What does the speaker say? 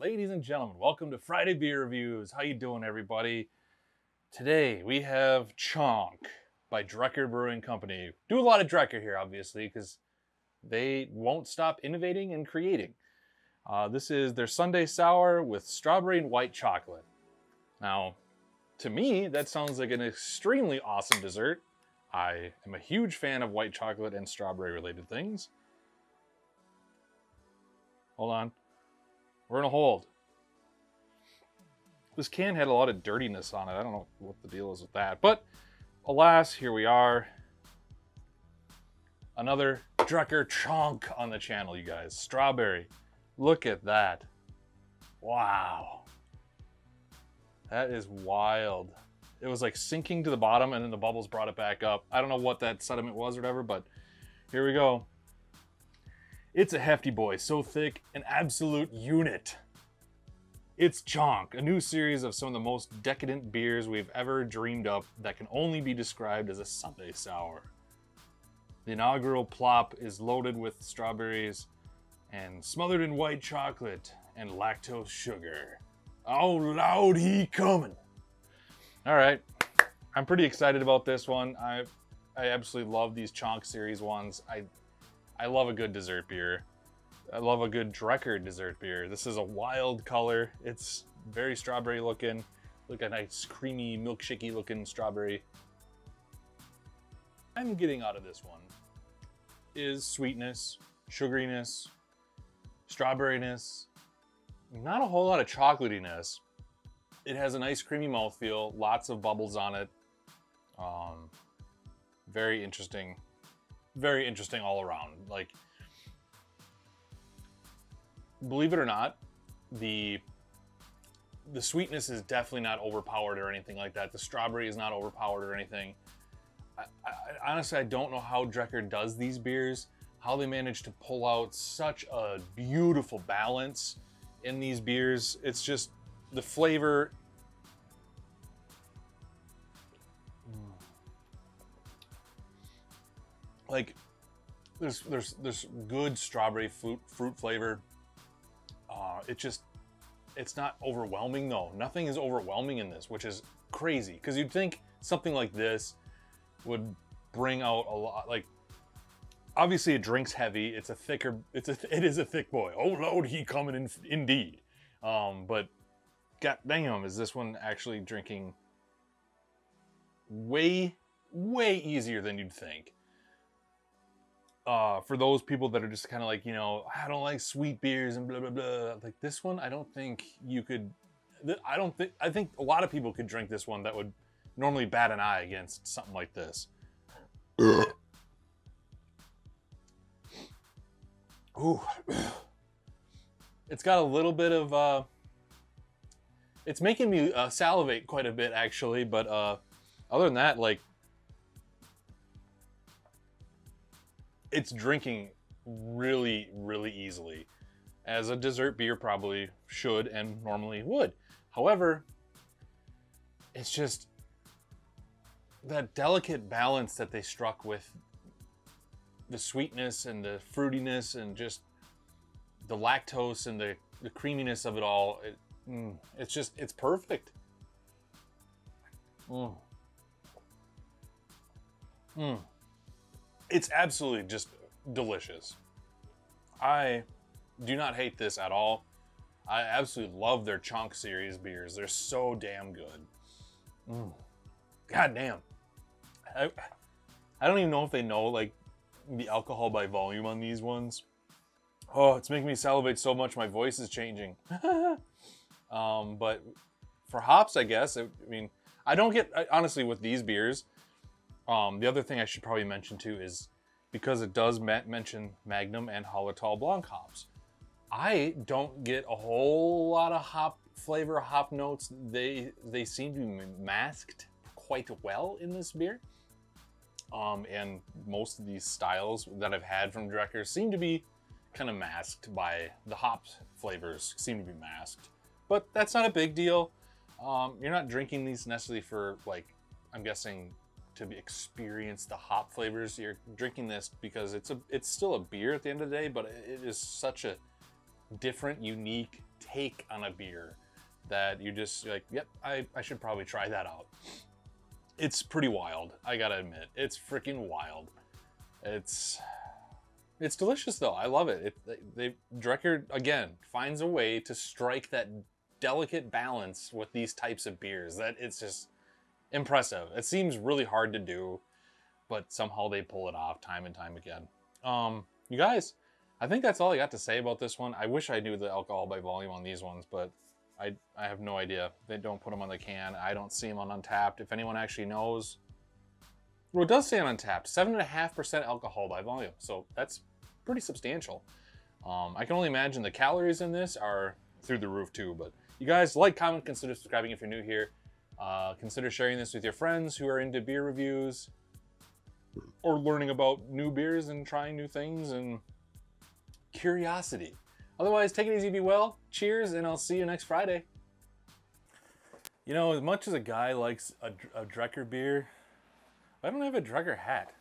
Ladies and gentlemen, welcome to Friday Beer Reviews. How you doing, everybody? Today we have Chonk by Drekker Brewing Company. Do a lot of Drekker here, obviously, because they won't stop innovating and creating. This is their Sunday Sour with strawberry and white chocolate. Now, to me, that sounds like an extremely awesome dessert. I am a huge fan of white chocolate and strawberry related things. Hold on. We're gonna hold. This can had a lot of dirtiness on it. I don't know what the deal is with that. But alas, here we are. Another Drekker Chonk on the channel, you guys. Strawberry. Look at that. Wow. That is wild. It was like sinking to the bottom and then the bubbles brought it back up. I don't know what that sediment was or whatever, but here we go. It's a hefty boy, so thick, an absolute unit. It's Chonk, a new series of some of the most decadent beers we've ever dreamed up that can only be described as a Sunday Sour. The inaugural plop is loaded with strawberries and smothered in white chocolate and lactose sugar. Oh, loud he coming. All right, I'm pretty excited about this one. I absolutely love these Chonk series ones. I love a good dessert beer. I love a good Drekker dessert beer. This is a wild color. It's very strawberry looking. Look at a nice creamy, milkshakey looking strawberry. I'm getting out of this one is sweetness, sugariness, strawberryness, not a whole lot of chocolatiness. It has a nice creamy mouthfeel, lots of bubbles on it. Very interesting all around. Like, believe it or not, the sweetness is definitely not overpowered or anything like that. The strawberry is not overpowered or anything. I honestly, I don't know how Drekker does these beers, how they manage to pull out such a beautiful balance in these beers. It's just the flavor. Like, there's good strawberry fruit flavor. It's not overwhelming though. Nothing is overwhelming in this, which is crazy. Because you'd think something like this would bring out a lot. Like, obviously it drinks heavy. It is a thick boy. Oh Lord, he coming in indeed. But god damn, is this one actually drinking way easier than you'd think. For those people that are just kind of like, you know, I don't like sweet beers and blah, blah, blah. Like this one, I don't think you could, I think a lot of people could drink this one that would normally bat an eye against something like this. Ooh. It's got a little bit of, it's making me salivate quite a bit actually, but other than that, like, it's drinking really easily, as a dessert beer probably should and normally would. However, it's just that delicate balance that they struck with the sweetness and the fruitiness and just the lactose and the creaminess of it all. It's perfect. It's absolutely just delicious. I do not hate this at all. I absolutely love their Chonk series beers. They're so damn good. God damn. I don't even know if they know like the alcohol by volume on these ones. Oh, it's making me salivate so much my voice is changing. But for hops, I guess, I mean, I don't get, honestly, with these beers, the other thing I should probably mention too is, because it does mention Magnum and Hallertau Blanc hops, I don't get a whole lot of hop flavor, hop notes. They seem to be masked quite well in this beer. And most of these styles that I've had from Drekker seem to be kind of masked by the hop flavors, seem to be masked. But that's not a big deal. You're not drinking these necessarily for, like, I'm guessing, to experience the hop flavors. You're drinking this because it's still a beer at the end of the day, but it is such a different, unique take on a beer that you're like, yep, I should probably try that out. It's pretty wild, I gotta admit. It's freaking wild. It's delicious though. I love it. Drekker, again, finds a way to strike that delicate balance with these types of beers that it's just impressive. It seems really hard to do, but somehow they pull it off time and time again. You guys, I think that's all I got to say about this one. I wish I knew the alcohol by volume on these ones, but I have no idea. They don't put them on the can. I don't see them on Untapped. If anyone actually knows, well, it does say on Untapped, 7.5% alcohol by volume. So that's pretty substantial. I can only imagine the calories in this are through the roof too. But you guys, like, comment, consider subscribing if you're new here. Consider sharing this with your friends who are into beer reviews or learning about new beers and trying new things and curiosity. Otherwise, take it easy, be well. Cheers, and I'll see you next Friday. You know, as much as a guy likes a Drekker beer, I don't have a Drekker hat.